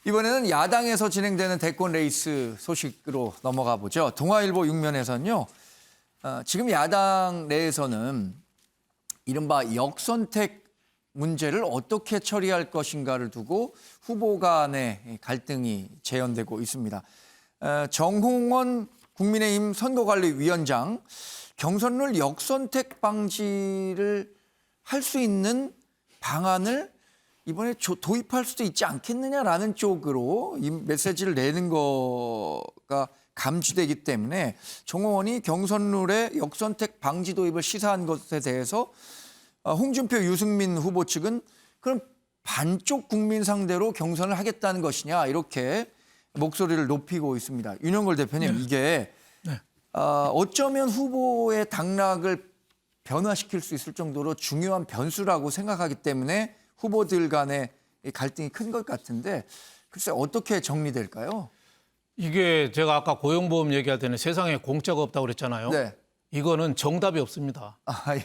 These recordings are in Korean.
이번에는 야당에서 진행되는 대권 레이스 소식으로 넘어가 보죠. 동아일보 6면에서는요. 지금 야당 내에서는 이른바 역선택 문제를 어떻게 처리할 것인가를 두고 후보 간의 갈등이 재현되고 있습니다. 정홍원 국민의힘 선거관리위원장, 경선룰 역선택 방지를 할 수 있는 방안을 이번에 도입할 수도 있지 않겠느냐라는 쪽으로 이 메시지를 내는 거가 감지되기 때문에 정홍원이 경선룰의 역선택 방지 도입을 시사한 것에 대해서 홍준표, 유승민 후보 측은 그럼 반쪽 국민 상대로 경선을 하겠다는 것이냐 이렇게 목소리를 높이고 있습니다. 윤영걸 대표님, 이게 어쩌면 후보의 당락을 변화시킬 수 있을 정도로 중요한 변수라고 생각하기 때문에 후보들 간의 갈등이 큰 것 같은데 글쎄 어떻게 정리될까요? 이게 제가 아까 고용보험 얘기할 때는 세상에 공짜가 없다고 그랬잖아요. 네. 이거는 정답이 없습니다.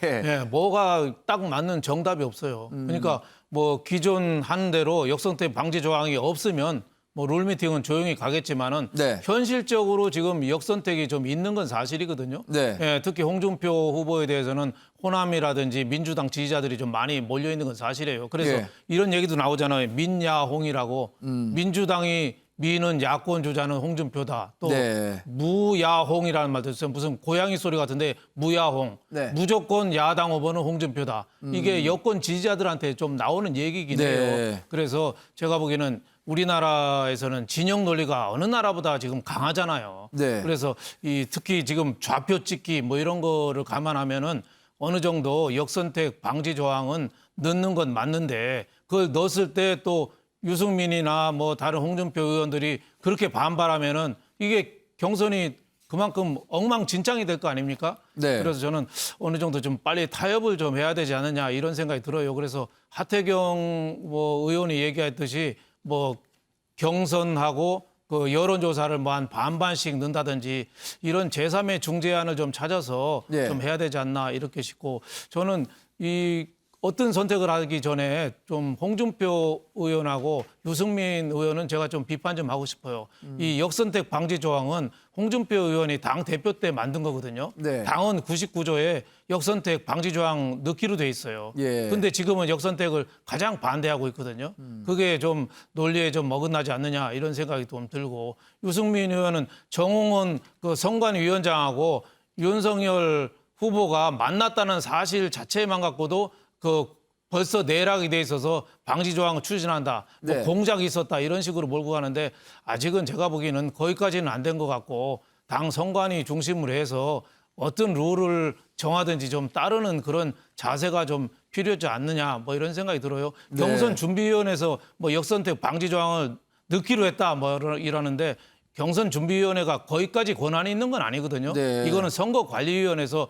예. 예, 뭐가 딱 맞는 정답이 없어요. 그러니까 뭐 기존 한 대로 역선택 방지 조항이 없으면 뭐 룰미팅은 조용히 가겠지만은 네. 현실적으로 지금 역선택이 좀 있는 건 사실이거든요. 네. 예, 특히 홍준표 후보에 대해서는 호남이라든지 민주당 지지자들이 좀 많이 몰려 있는 건 사실이에요. 그래서 예. 이런 얘기도 나오잖아요. 민야홍이라고 민주당이 미는 야권 주자는 홍준표다. 또 네. 무야홍이라는 말도 있어요. 무슨 고양이 소리 같은데 무야홍. 네. 무조건 야당 후보는 홍준표다. 이게 여권 지지자들한테 좀 나오는 얘기긴 네. 해요. 그래서 제가 보기에는 우리나라에서는 진영 논리가 어느 나라보다 지금 강하잖아요. 네. 그래서 특히 지금 좌표 찍기 뭐 이런 거를 감안하면은 어느 정도 역선택 방지 조항은 넣는 건 맞는데 그걸 넣었을 때 또 유승민이나 뭐 다른 홍준표 의원들이 그렇게 반발하면은 이게 경선이 그만큼 엉망진창이 될 거 아닙니까? 네. 그래서 저는 어느 정도 좀 빨리 타협을 좀 해야 되지 않느냐 이런 생각이 들어요. 그래서 하태경 뭐 의원이 얘기했듯이 뭐 경선하고 그 여론조사를 뭐 한 반반씩 넣는다든지 이런 제3의 중재안을 좀 찾아서 네. 좀 해야 되지 않나 이렇게 싶고 저는 이 어떤 선택을 하기 전에 좀 홍준표 의원하고 유승민 의원은 제가 좀 비판 좀 하고 싶어요. 이 역선택 방지 조항은 홍준표 의원이 당 대표 때 만든 거거든요. 네. 당헌 99조에 역선택 방지 조항 넣기로 돼 있어요. 예. 근데 지금은 역선택을 가장 반대하고 있거든요. 그게 좀 논리에 좀 어긋나지 않느냐 이런 생각이 좀 들고 유승민 의원은 정홍원 그 선관위원장하고 윤석열 후보가 만났다는 사실 자체만 갖고도 그 벌써 내락이 돼 있어서 방지 조항을 추진한다. 뭐 네. 공작이 있었다. 이런 식으로 몰고 가는데 아직은 제가 보기에는 거기까지는 안 된 것 같고 당 선관위 중심으로 해서 어떤 룰을 정하든지 좀 따르는 그런 자세가 좀 필요하지 않느냐 뭐 이런 생각이 들어요. 네. 경선 준비위원회에서 뭐 역선택 방지 조항을 넣기로 했다 뭐 이러는데 경선 준비위원회가 거기까지 권한이 있는 건 아니거든요. 네. 이거는 선거관리위원회에서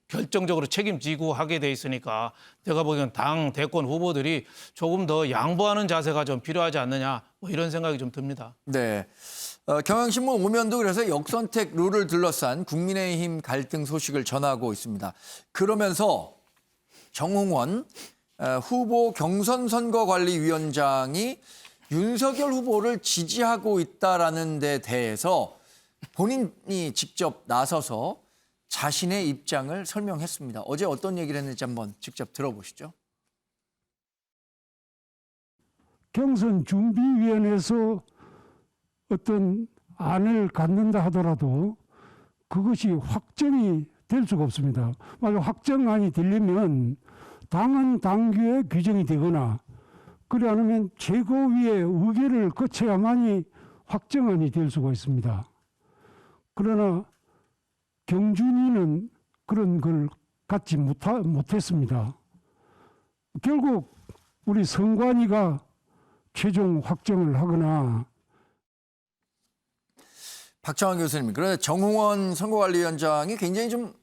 결정적으로 책임지고 하게 돼 있으니까 제가 보기엔 당 대권 후보들이 조금 더 양보하는 자세가 좀 필요하지 않느냐 뭐 이런 생각이 좀 듭니다. 네. 경향신문 오면도 그래서 역선택 룰을 둘러싼 국민의힘 갈등 소식을 전하고 있습니다. 그러면서 정홍원 후보 경선선거관리위원장이 윤석열 후보를 지지하고 있다라는 데 대해서 본인이 직접 나서서 자신의 입장을 설명했습니다. 어제 어떤 얘기를 했는지 한번 직접 들어보시죠. 경선준비위원회에서 어떤 안을 갖는다 하더라도 그것이 확정이 될 수가 없습니다. 만약 확정안이 되려면 당헌 당규에 규정이 되거나 그래 않으면 최고위의 의결을 거쳐야만이 확정안이 될 수가 있습니다. 그러나 경준이는 그런 걸 갖지 못했습니다. 결국 우리 선관위가 최종 확정을 하거나. 박정환 교수님, 그런데 정홍원 선거관리위원장이 굉장히 좀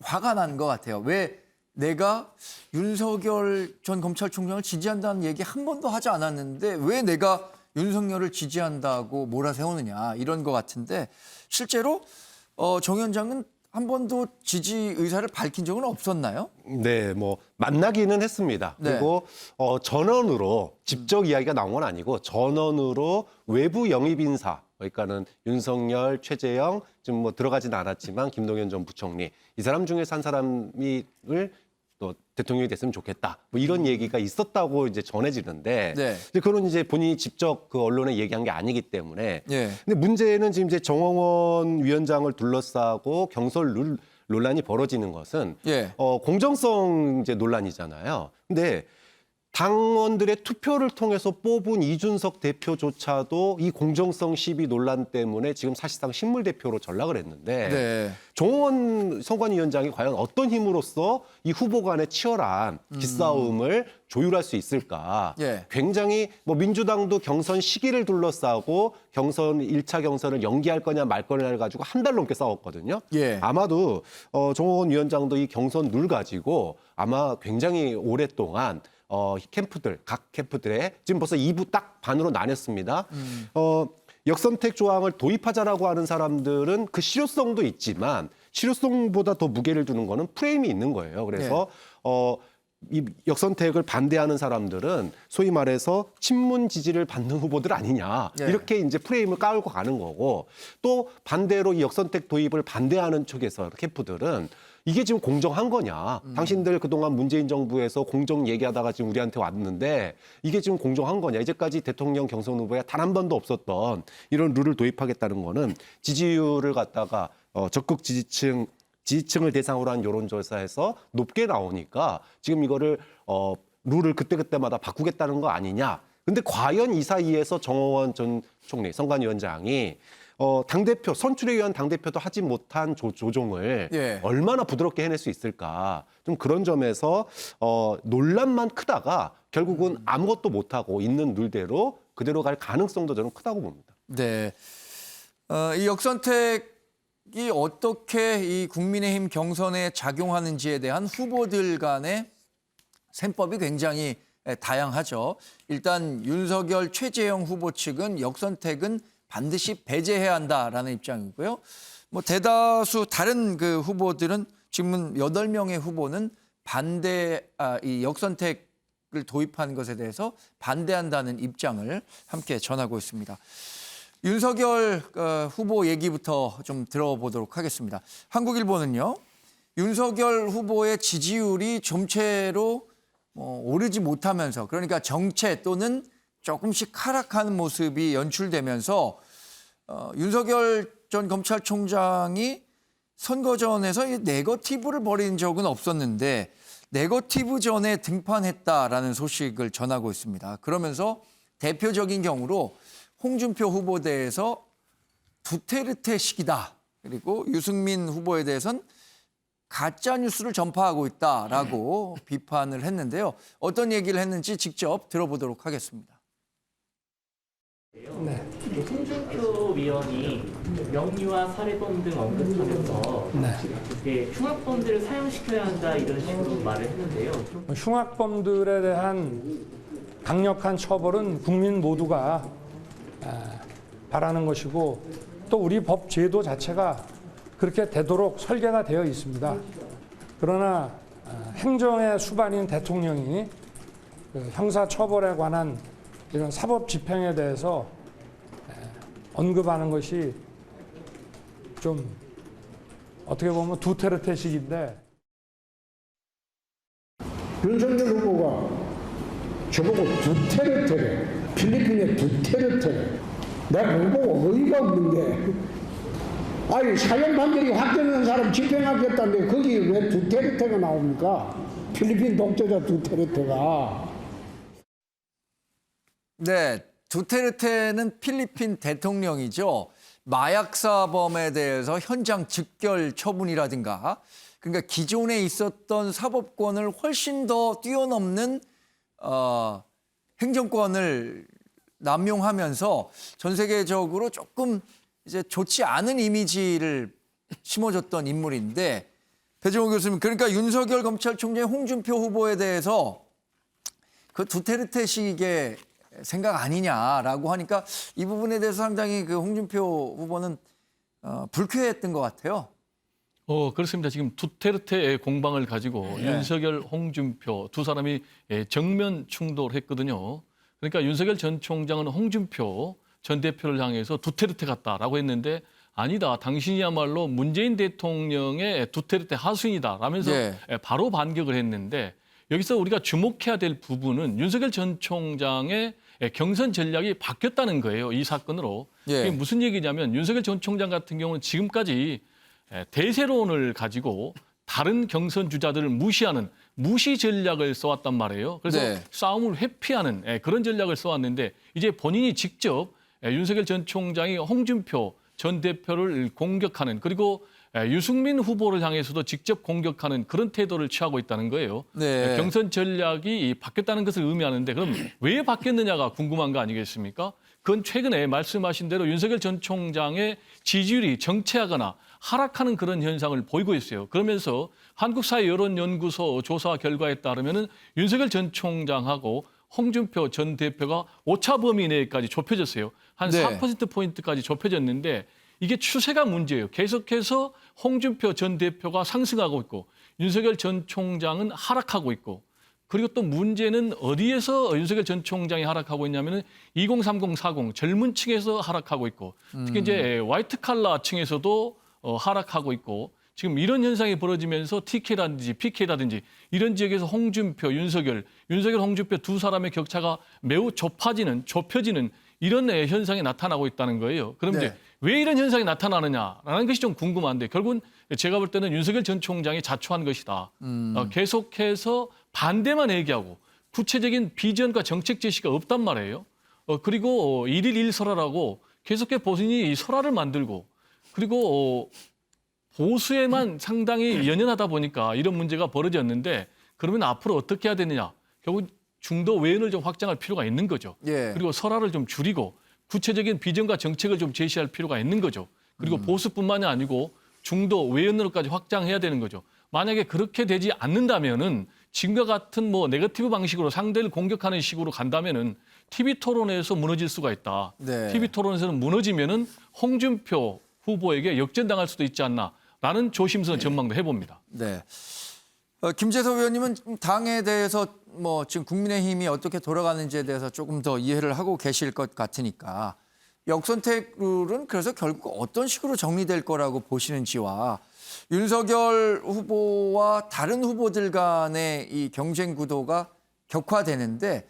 화가 난 것 같아요. 왜 내가 윤석열 전 검찰총장을 지지한다는 얘기 한 번도 하지 않았는데 왜 내가 윤석열을 지지한다고 몰아세우느냐 이런 것 같은데 실제로 정 위원장은 한 번도 지지 의사를 밝힌 적은 없었나요? 네, 뭐 만나기는 했습니다. 네. 그리고 전원으로 직접 이야기가 나온 건 아니고 전원으로 외부 영입 인사, 그러니까는 윤석열, 최재형 지금 뭐 들어가지는 않았지만 김동연 전 부총리 이 사람 중에서 한 사람을 또 대통령이 됐으면 좋겠다. 뭐 이런 얘기가 있었다고 이제 전해지는데, 네. 근데 그건 이제 본인이 직접 그 언론에 얘기한 게 아니기 때문에. 예. 근데 문제는 지금 이제 정홍원 위원장을 둘러싸고 경선 논란이 벌어지는 것은 예. 공정성 이제 논란이잖아요. 근데 당원들의 투표를 통해서 뽑은 이준석 대표조차도 이 공정성 시비 논란 때문에 지금 사실상 식물 대표로 전락을 했는데 네. 정홍원 선관위원장이 과연 어떤 힘으로써 이 후보 간의 치열한 기싸움을 조율할 수 있을까? 예. 굉장히 뭐 민주당도 경선 시기를 둘러싸고 경선 1차 경선을 연기할 거냐 말 거냐를 가지고 한 달 넘게 싸웠거든요. 예. 아마도 정홍원 위원장도 이 경선 룰 가지고 아마 굉장히 오랫동안 캠프들, 각 캠프들에 지금 벌써 2부 딱 반으로 나눴습니다. 역선택 조항을 도입하자라고 하는 사람들은 그 실효성도 있지만 실효성보다 더 무게를 두는 거는 프레임이 있는 거예요. 그래서 이 역선택을 반대하는 사람들은 소위 말해서 친문 지지를 받는 후보들 아니냐 예. 이렇게 이제 프레임을 깔고 가는 거고 또 반대로 이 역선택 도입을 반대하는 쪽에서 캠프들은 이게 지금 공정한 거냐? 당신들 그동안 문재인 정부에서 공정 얘기하다가 지금 우리한테 왔는데 이게 지금 공정한 거냐? 이제까지 대통령 경선 후보에 단 한 번도 없었던 이런 룰을 도입하겠다는 거는 지지율을 갖다가 적극 지지층을 대상으로 한 여론조사에서 높게 나오니까 지금 이거를 룰을 그때그때마다 바꾸겠다는 거 아니냐? 근데 과연 이 사이에서 정홍원 전 총리, 선관위원장이 당대표, 선출에 의한 당대표도 하지 못한 조종을 예. 얼마나 부드럽게 해낼 수 있을까. 좀 그런 점에서 논란만 크다가 결국은 아무것도 못하고 있는 룰대로 그대로 갈 가능성도 저는 크다고 봅니다. 네. 이 역선택이 어떻게 이 국민의힘 경선에 작용하는지에 대한 후보들 간의 셈법이 굉장히 다양하죠. 일단 윤석열, 최재형 후보 측은 역선택은 반드시 배제해야 한다라는 입장이고요. 뭐 대다수 다른 그 후보들은 지금 8명의 후보는 이 역선택을 도입한 것에 대해서 반대한다는 입장을 함께 전하고 있습니다. 윤석열 후보 얘기부터 좀 들어보도록 하겠습니다. 한국일보는요, 윤석열 후보의 지지율이 좀채로 오르지 못하면서, 그러니까 정체 또는 조금씩 하락하는 모습이 연출되면서 윤석열 전 검찰총장이 선거전에서 이 네거티브를 벌인 적은 없었는데 네거티브전에 등판했다라는 소식을 전하고 있습니다. 그러면서 대표적인 경우로 홍준표 후보대에서 두테르테식이다. 그리고 유승민 후보에 대해서는 가짜 뉴스를 전파하고 있다라고 비판을 했는데요. 어떤 얘기를 했는지 직접 들어보도록 하겠습니다. 네. 홍준표 위원이 명의와 사례범 등 언급하면서 흉악범들을 사용시켜야 한다 이런 식으로 말을 했는데요. 흉악범들에 대한 강력한 처벌은 국민 모두가 바라는 것이고 또 우리 법 제도 자체가 그렇게 되도록 설계가 되어 있습니다. 그러나 행정의 수반인 대통령이 형사 처벌에 관한 이런 사법 집행에 대해서 언급하는 것이 좀 어떻게 보면 두테르테식인데 윤석열 후보가 저보고 두테르테래, 필리핀의 두테르테래. 내가 그거 보고 어이가 없는데, 아니 사형 판결이 확정된 사람 집행하겠다는데 거기 왜 두테르테가 나옵니까? 필리핀 독재자 두테르테가. 네, 두테르테는 필리핀 대통령이죠. 마약사범에 대해서 현장 즉결 처분이라든가, 그러니까 기존에 있었던 사법권을 훨씬 더 뛰어넘는 행정권을 남용하면서 전 세계적으로 조금 이제 좋지 않은 이미지를 심어줬던 인물인데, 배정호 교수님, 그러니까 윤석열 검찰총장의 홍준표 후보에 대해서 그 두테르테식의 생각 아니냐라고 하니까 이 부분에 대해서 상당히 그 홍준표 후보는 불쾌했던 것 같아요. 그렇습니다. 지금 두테르테의 공방을 가지고 윤석열, 홍준표 두 사람이 정면 충돌했거든요. 그러니까 윤석열 전 총장은 홍준표 전 대표를 향해서 두테르테 같다라고 했는데 아니다. 당신이야말로 문재인 대통령의 두테르테 하수인이다 라면서 바로 반격을 했는데 여기서 우리가 주목해야 될 부분은 윤석열 전 총장의 경선 전략이 바뀌었다는 거예요. 이 사건으로. 이게 무슨 얘기냐면 윤석열 전 총장 같은 경우는 지금까지 대세론을 가지고 다른 경선 주자들을 무시하는 무시 전략을 써왔단 말이에요. 그래서 싸움을 회피하는 그런 전략을 써왔는데 이제 본인이 직접 윤석열 전 총장이 홍준표 전 대표를 공격하는 그리고 유승민 후보를 향해서도 직접 공격하는 그런 태도를 취하고 있다는 거예요. 경선 전략이 바뀌었다는 것을 의미하는데 그럼 왜 바뀌었느냐가 궁금한 거 아니겠습니까? 그건 최근에 말씀하신 대로 윤석열 전 총장의 지지율이 정체하거나 하락하는 그런 현상을 보이고 있어요. 그러면서 한국사회여론연구소 조사 결과에 따르면 윤석열 전 총장하고 홍준표 전 대표가 오차 범위 내까지 좁혀졌어요. 한 4%포인트까지 좁혀졌는데 이게 추세가 문제예요. 계속해서 홍준표 전 대표가 상승하고 있고 윤석열 전 총장은 하락하고 있고 그리고 또 문제는 어디에서 윤석열 전 총장이 하락하고 있냐면은 2030, 40 젊은 층에서 하락하고 있고 특히 이제 화이트 칼라 층에서도 하락하고 있고 지금 이런 현상이 벌어지면서 TK라든지 PK라든지 이런 지역에서 홍준표, 윤석열, 홍준표 두 사람의 격차가 매우 좁혀지는 이런 현상이 나타나고 있다는 거예요. 그럼 이제 왜 이런 현상이 나타나느냐라는 것이 좀 궁금한데 결국은 제가 볼 때는 윤석열 전 총장이 자초한 것이다. 계속해서 반대만 얘기하고 구체적인 비전과 정책 제시가 없단 말이에요. 그리고 일일 일설화라고 계속해서 본인이 설화를 만들고 그리고 보수에만 상당히 연연하다 보니까 이런 문제가 벌어졌는데 그러면 앞으로 어떻게 해야 되느냐. 결국 중도 외연을 좀 확장할 필요가 있는 거죠. 그리고 설화를 좀 줄이고 구체적인 비전과 정책을 좀 제시할 필요가 있는 거죠. 그리고 보수뿐만이 아니고 중도 외연으로까지 확장해야 되는 거죠. 만약에 그렇게 되지 않는다면은 지금과 같은 뭐 네거티브 방식으로 상대를 공격하는 식으로 간다면은 TV 토론에서 무너질 수가 있다. TV 토론에서는 무너지면은 홍준표 후보에게 역전당할 수도 있지 않나라는 조심스러운 전망도 해봅니다. 김재석 의원님은 당에 대해서 뭐 지금 국민의힘이 어떻게 돌아가는지에 대해서 조금 더 이해를 하고 계실 것 같으니까 역선택 룰은 그래서 결국 어떤 식으로 정리될 거라고 보시는지와 윤석열 후보와 다른 후보들 간의 이 경쟁 구도가 격화되는데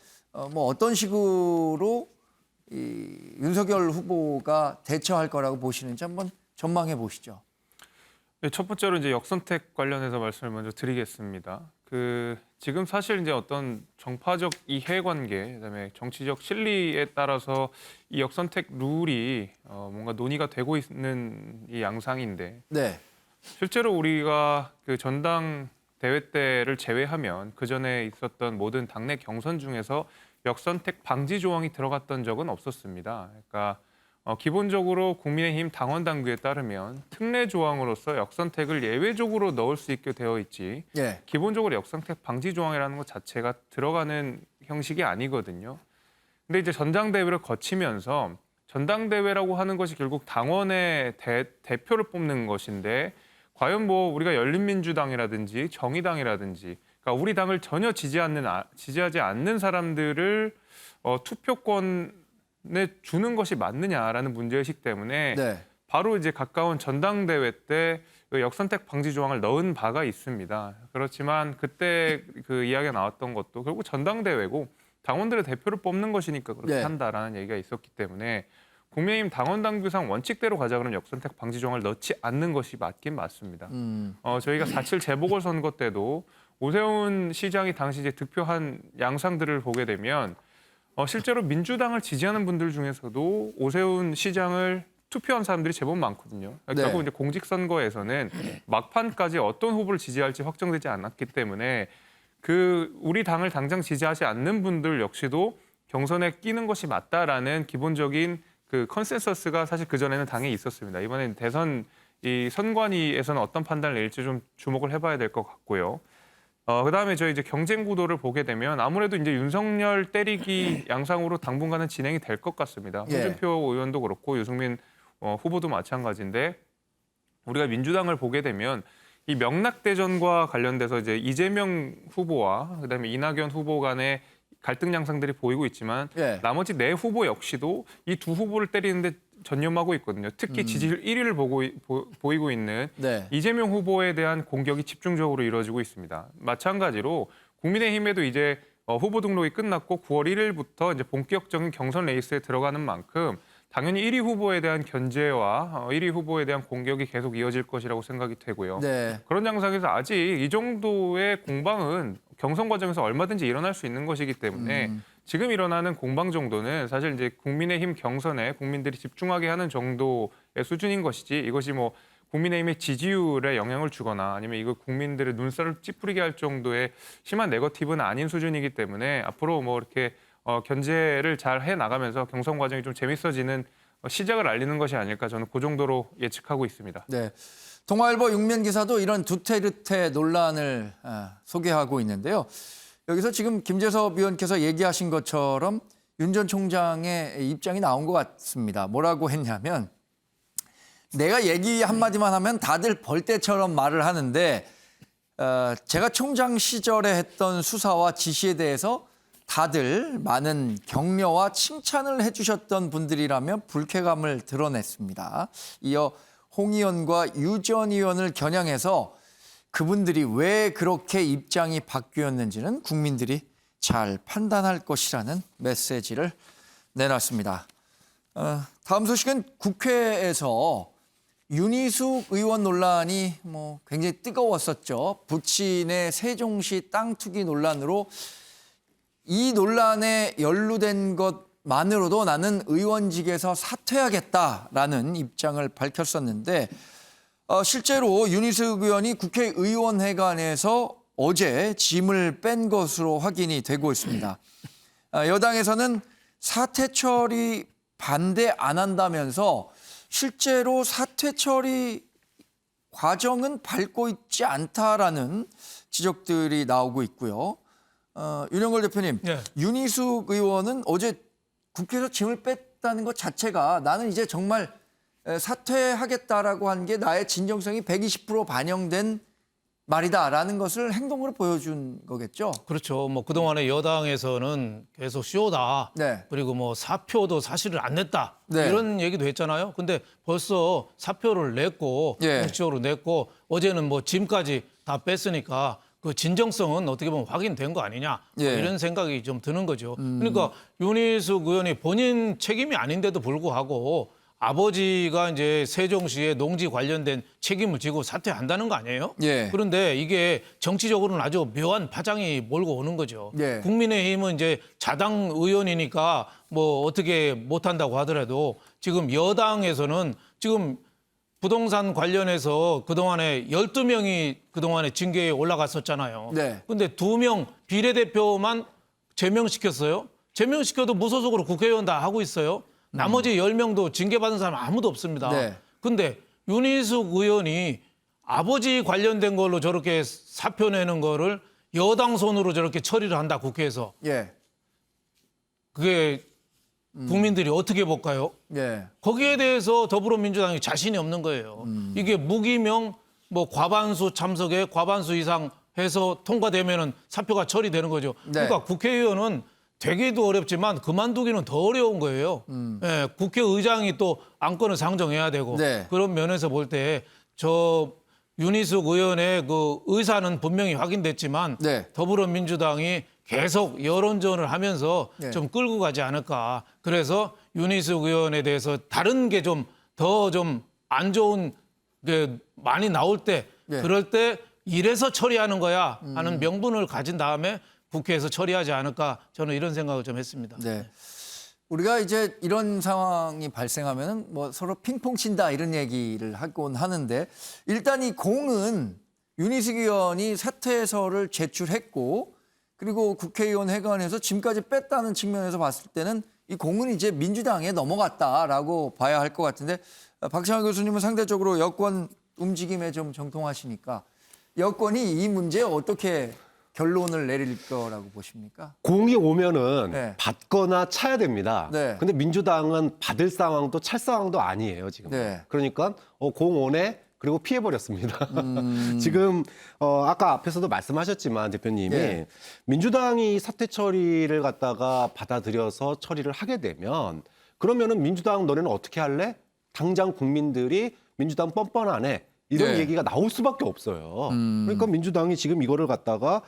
뭐 어떤 식으로 이 윤석열 후보가 대처할 거라고 보시는지 한번 전망해 보시죠. 네, 첫 번째로 이제 역선택 관련해서 말씀을 먼저 드리겠습니다. 지금 사실 이제 어떤 정파적 이해관계, 그다음에 정치적 실리에 따라서 이 역선택 룰이 뭔가 논의가 되고 있는 이 양상인데, 실제로 우리가 그 전당 대회 때를 제외하면 그 전에 있었던 모든 당내 경선 중에서 역선택 방지 조항이 들어갔던 적은 없었습니다. 그러니까 기본적으로 국민의힘 당원 당규에 따르면 특례 조항으로서 역선택을 예외적으로 넣을 수 있게 되어 있지 기본적으로 역선택 방지 조항이라는 것 자체가 들어가는 형식이 아니거든요. 근데 이제 전당대회를 거치면서 전당대회라고 하는 것이 결국 당원의 대표를 뽑는 것인데 과연 뭐 우리가 열린민주당이라든지 정의당이라든지 그러니까 우리 당을 전혀 지지하지 않는 사람들을 투표권에 주는 것이 맞느냐라는 문제의식 때문에 바로 이제 가까운 전당대회 때 역선택 방지 조항을 넣은 바가 있습니다. 그렇지만 그때 그 이야기가 나왔던 것도 결국 전당대회고 당원들의 대표를 뽑는 것이니까 그렇게 한다라는 얘기가 있었기 때문에 국민의힘 당원 당규상 원칙대로 가자 그러면 역선택 방지 조항을 넣지 않는 것이 맞긴 맞습니다. 저희가 4.7 재보궐선거 때도 오세훈 시장이 당시 이제 득표한 양상들을 보게 되면 실제로 민주당을 지지하는 분들 중에서도 오세훈 시장을 투표한 사람들이 제법 많거든요. 결국 이제 공직선거에서는 막판까지 어떤 후보를 지지할지 확정되지 않았기 때문에 우리 당을 당장 지지하지 않는 분들 역시도 경선에 끼는 것이 맞다라는 기본적인 그 컨센서스가 사실 그전에는 당에 있었습니다. 이번엔 대선 이 선관위에서는 어떤 판단을 내릴지 좀 주목을 해봐야 될 것 같고요. 그다음에 저희 이제 경쟁 구도를 보게 되면 아무래도 이제 윤석열 때리기 양상으로 당분간은 진행이 될 것 같습니다. 홍준표 의원도 그렇고 유승민 후보도 마찬가지인데 우리가 민주당을 보게 되면 이 명락대전과 관련돼서 이제 이재명 후보와 그다음에 이낙연 후보 간의 갈등 양상들이 보이고 있지만 예. 나머지 네 후보 역시도 이 두 후보를 때리는데 전념하고 있거든요. 특히 지지율 1위를 보이고 있는 네. 이재명 후보에 대한 공격이 집중적으로 이루어지고 있습니다. 마찬가지로 국민의힘에도 이제 후보 등록이 끝났고 9월 1일부터 이제 본격적인 경선 레이스에 들어가는 만큼 당연히 1위 후보에 대한 견제와 1위 후보에 대한 공격이 계속 이어질 것이라고 생각이 되고요. 네. 그런 양상에서 아직 이 정도의 공방은 경선 과정에서 얼마든지 일어날 수 있는 것이기 때문에 지금 일어나는 공방 정도는 사실 이제 국민의힘 경선에 국민들이 집중하게 하는 정도의 수준인 것이지 이것이 뭐 국민의힘의 지지율에 영향을 주거나 아니면 이거 국민들의 눈살을 찌푸리게 할 정도의 심한 네거티브는 아닌 수준이기 때문에 앞으로 뭐 이렇게 견제를 잘 해나가면서 경선 과정이 좀 재밌어지는 시작을 알리는 것이 아닐까 저는 그 정도로 예측하고 있습니다. 네. 동아일보 6면 기사도 이런 두테르테 논란을 소개하고 있는데요. 여기서 지금 김재섭 위원께서 얘기하신 것처럼 윤 전 총장의 입장이 나온 것 같습니다. 뭐라고 했냐면 내가 얘기 한마디만 하면 다들 벌떼처럼 말을 하는데 제가 총장 시절에 했던 수사와 지시에 대해서 다들 많은 격려와 칭찬을 해주셨던 분들이라며 불쾌감을 드러냈습니다. 이어 홍 의원과 유 전 의원을 겨냥해서 그분들이 왜 그렇게 입장이 바뀌었는지는 국민들이 잘 판단할 것이라는 메시지를 내놨습니다. 다음 소식은 국회에서 윤희숙 의원 논란이 굉장히 뜨거웠었죠. 부친의 세종시 땅 투기 논란으로 이 논란에 연루된 것만으로도 나는 의원직에서 사퇴하겠다라는 입장을 밝혔었는데 실제로 윤희숙 의원이 국회의원회관에서 어제 짐을 뺀 것으로 확인이 되고 있습니다. 여당에서는 사퇴 처리 반대 안 한다면서 실제로 사퇴 처리 과정은 밟고 있지 않다라는 지적들이 나오고 있고요. 윤영걸 대표님, 네. 윤희숙 의원은 어제 국회에서 짐을 뺐다는 것 자체가 나는 이제 정말 사퇴하겠다라고 한 게 나의 진정성이 120% 반영된 말이다라는 것을 행동으로 보여준 거겠죠. 그렇죠. 뭐 그동안에 여당에서는 계속 쇼다. 네. 그리고 뭐 사표도 사실을 안 냈다. 네. 이런 얘기도 했잖아요. 근데 벌써 사표를 냈고 예. 공식적으로 냈고 어제는 뭐 짐까지 다 뺐으니까 그 진정성은 어떻게 보면 확인된 거 아니냐. 예. 이런 생각이 좀 드는 거죠. 그러니까 윤희숙 의원이 본인 책임이 아닌데도 불구하고 아버지가 이제 세종시의 농지 관련된 책임을 지고 사퇴한다는 거 아니에요? 예. 그런데 이게 정치적으로는 아주 묘한 파장이 몰고 오는 거죠. 예. 국민의힘은 이제 자당 의원이니까 뭐 어떻게 못한다고 하더라도 지금 여당에서는 지금 부동산 관련해서 그동안에 12명이 그동안에 징계에 올라갔었잖아요. 네. 근데 2명 비례대표만 제명시켰어요. 제명시켜도 무소속으로 국회의원 다 하고 있어요. 나머지 10명도 징계받은 사람 아무도 없습니다. 네. 근데 윤희숙 의원이 아버지 관련된 걸로 저렇게 사표 내는 거를 여당 손으로 저렇게 처리를 한다, 국회에서. 예. 그게 국민들이 어떻게 볼까요? 예. 거기에 대해서 더불어민주당이 자신이 없는 거예요. 이게 무기명 뭐 과반수 참석에 과반수 이상 해서 통과되면은 사표가 처리되는 거죠. 네. 그러니까 국회의원은 되기도 어렵지만 그만두기는 더 어려운 거예요. 예, 국회의장이 또 안건을 상정해야 되고 네. 그런 면에서 볼 때 저 윤희숙 의원의 그 의사는 분명히 확인됐지만 네. 더불어민주당이 계속 여론전을 하면서 네. 좀 끌고 가지 않을까. 그래서 윤희숙 의원에 대해서 다른 게 좀 더 좀 안 좋은 게 많이 나올 때 네. 그럴 때 이래서 처리하는 거야 하는 명분을 가진 다음에 국회에서 처리하지 않을까 저는 이런 생각을 좀 했습니다. 네. 우리가 이제 이런 상황이 발생하면은 뭐 서로 핑퐁 친다 이런 얘기를 하곤 하는데 일단 이 공은 윤희숙 의원이 사퇴서를 제출했고 그리고 국회의원 회관에서 짐까지 뺐다는 측면에서 봤을 때는 이 공은 이제 민주당에 넘어갔다라고 봐야 할 것 같은데 박창환 교수님은 상대적으로 여권 움직임에 좀 정통하시니까 여권이 이 문제에 어떻게 결론을 내릴 거라고 보십니까? 공이 오면은 네. 받거나 차야 됩니다. 네. 근데 민주당은 받을 상황도 찰 상황도 아니에요, 지금. 네. 그러니까 공원에 그리고 피해버렸습니다. 지금 아까 앞에서도 말씀하셨지만 대표님이 예. 민주당이 사퇴 처리를 갖다가 받아들여서 처리를 하게 되면 그러면은 민주당 너네는 어떻게 할래? 당장 국민들이 민주당 뻔뻔하네. 이런 네. 얘기가 나올 수밖에 없어요. 그러니까 민주당이 지금 이거를 갖다가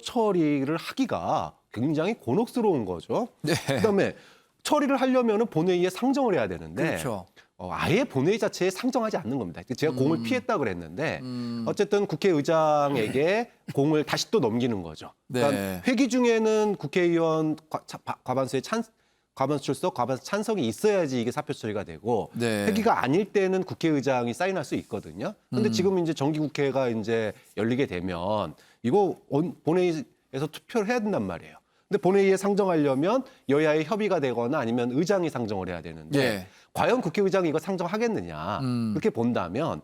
처리를 하기가 굉장히 곤혹스러운 거죠. 네. 그다음에 처리를 하려면은 본회의에 상정을 해야 되는데 그렇죠. 아예 본회의 자체에 상정하지 않는 겁니다. 제가 공을 피했다 그랬는데 어쨌든 국회의장에게 공을 다시 또 넘기는 거죠. 그러니까 네. 회기 중에는 국회의원 과반수의 과반수 출석, 과반수 찬성이 있어야지 이게 사표 처리가 되고 네. 회기가 아닐 때는 국회의장이 사인할 수 있거든요. 근데 지금 이제 정기국회가 이제 열리게 되면 이거 본회의에서 투표를 해야 된단 말이에요. 근데 본회의에 상정하려면 여야의 협의가 되거나 아니면 의장이 상정을 해야 되는데 예. 과연 국회의장이 이거 상정하겠느냐 그렇게 본다면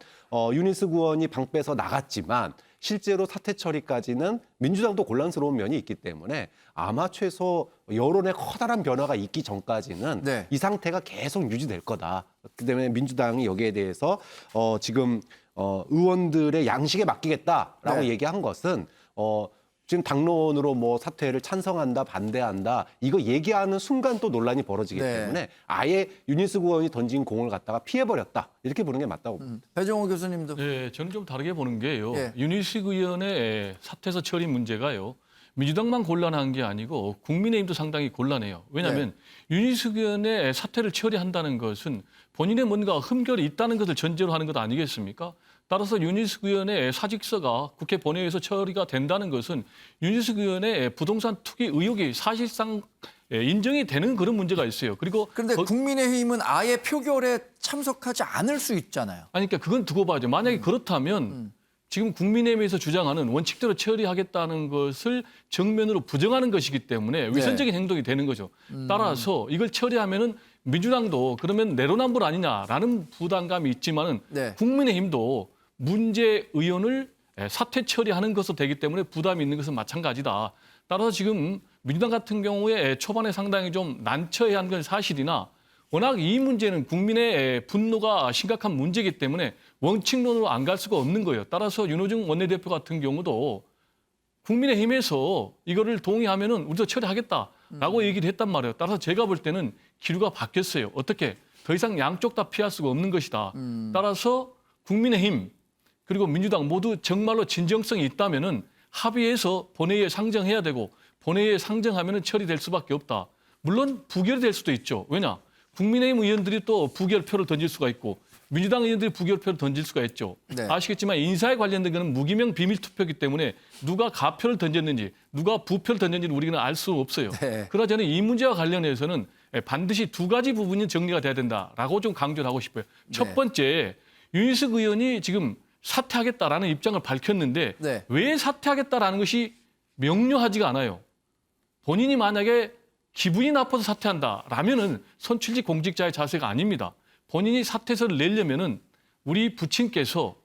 유니스 의원이 방 빼서 나갔지만 실제로 사퇴 처리까지는 민주당도 곤란스러운 면이 있기 때문에 아마 최소 여론의 커다란 변화가 있기 전까지는 네. 이 상태가 계속 유지될 거다. 그 때문에 민주당이 여기에 대해서 지금 의원들의 양식에 맡기겠다라고 네. 얘기한 것은 지금 당론으로 뭐 사퇴를 찬성한다, 반대한다 이거 얘기하는 순간 또 논란이 벌어지기 네. 때문에 아예 유니스 의원이 던진 공을 갖다가 피해버렸다 이렇게 보는 게 맞다고 봅니다. 배종호 교수님도 네, 저는 좀 다르게 보는 게요. 예. 윤희식 의원의 사퇴서 처리 문제가요. 민주당만 곤란한 게 아니고 국민의힘도 상당히 곤란해요. 왜냐하면 윤희식 의원의 사퇴를 처리한다는 것은 본인의 뭔가 흠결이 있다는 것을 전제로 하는 것 아니겠습니까? 따라서 윤희숙 의원의 사직서가 국회 본회의에서 처리가 된다는 것은 윤희숙 의원의 부동산 투기 의혹이 사실상 인정이 되는 그런 문제가 있어요. 그리고 그런데 국민의힘은 아예 표결에 참석하지 않을 수 있잖아요. 아니 그러니까 그건 두고 봐야죠. 만약에 그렇다면 지금 국민의힘에서 주장하는 원칙대로 처리하겠다는 것을 정면으로 부정하는 것이기 때문에 위선적인 행동이 되는 거죠. 따라서 이걸 처리하면은 민주당도 그러면 내로남불 아니냐라는 부담감이 있지만은 네. 국민의힘도 문제 의원을 사퇴 처리하는 것으로 되기 때문에 부담이 있는 것은 마찬가지다. 따라서 지금 민주당 같은 경우에 초반에 상당히 좀 난처해야 한 건 사실이나 워낙 이 문제는 국민의 분노가 심각한 문제이기 때문에 원칙론으로 안 갈 수가 없는 거예요. 따라서 윤호중 원내대표 같은 경우도 국민의힘에서 이거를 동의하면은 우리도 처리하겠다라고 얘기를 했단 말이에요. 따라서 제가 볼 때는 기류가 바뀌었어요. 어떻게? 더 이상 양쪽 다 피할 수가 없는 것이다. 따라서 국민의힘 그리고 민주당 모두 정말로 진정성이 있다면은 합의해서 본회의에 상정해야 되고 본회의에 상정하면은 처리될 수밖에 없다. 물론 부결이 될 수도 있죠. 왜냐? 국민의힘 의원들이 또 부결표를 던질 수가 있고 민주당 의원들이 부결표를 던질 수가 있죠. 네. 아시겠지만 인사에 관련된 것은 무기명 비밀 투표이기 때문에 누가 가표를 던졌는지 누가 부표를 던졌는지는 우리는 알 수 없어요. 네. 그러나 저는 이 문제와 관련해서는 반드시 두 가지 부분이 정리가 돼야 된다라고 좀 강조를 하고 싶어요. 첫 번째, 윤희숙 의원이 지금 사퇴하겠다라는 입장을 밝혔는데 네. 왜 사퇴하겠다라는 것이 명료하지가 않아요. 본인이 만약에 기분이 나빠서 사퇴한다라면은 선출직 공직자의 자세가 아닙니다. 본인이 사퇴서를 내려면은 우리 부친께서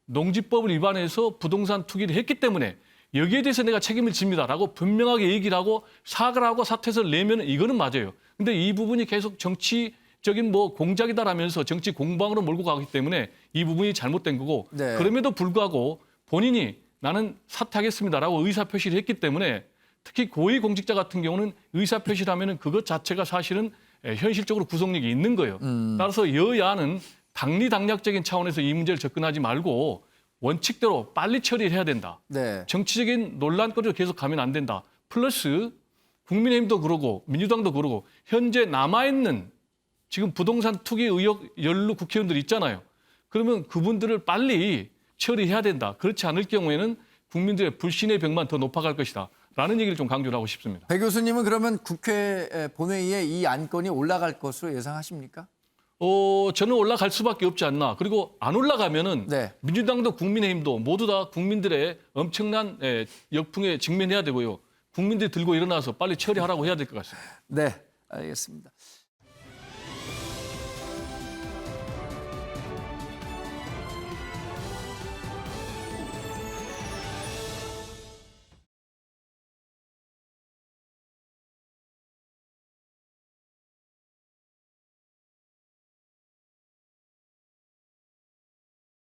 농지법을 위반해서 부동산 투기를 했기 때문에 여기에 대해서 내가 책임을 집니다라고 분명하게 얘기를 하고 사과를 하고 사퇴서를 내면 이거는 맞아요. 근데 이 부분이 계속 정치적인 뭐 공작이다라면서 정치 공방으로 몰고 가기 때문에 이 부분이 잘못된 거고 네. 그럼에도 불구하고 본인이 나는 사퇴하겠습니다라고 의사표시를 했기 때문에 특히 고위공직자 같은 경우는 의사표시를 하면은 그것 자체가 사실은 현실적으로 구속력이 있는 거예요. 따라서 여야는 당리당략적인 차원에서 이 문제를 접근하지 말고 원칙대로 빨리 처리를 해야 된다. 네. 정치적인 논란거리로 계속 가면 안 된다. 플러스 국민의힘도 그러고 민주당도 그러고 현재 남아있는 지금 부동산 투기 의혹 연루 국회의원들 있잖아요. 그러면 그분들을 빨리 처리해야 된다. 그렇지 않을 경우에는 국민들의 불신의 벽만 더 높아갈 것이다. 라는 얘기를 좀 강조를 하고 싶습니다. 배 교수님은 그러면 국회 본회의에 이 안건이 올라갈 것으로 예상하십니까? 저는 올라갈 수밖에 없지 않나. 그리고 안 올라가면은 네. 민주당도 국민의힘도 모두 다 국민들의 엄청난 역풍에 직면해야 되고요. 국민들이 들고 일어나서 빨리 처리하라고 해야 될 것 같습니다. 네, 알겠습니다.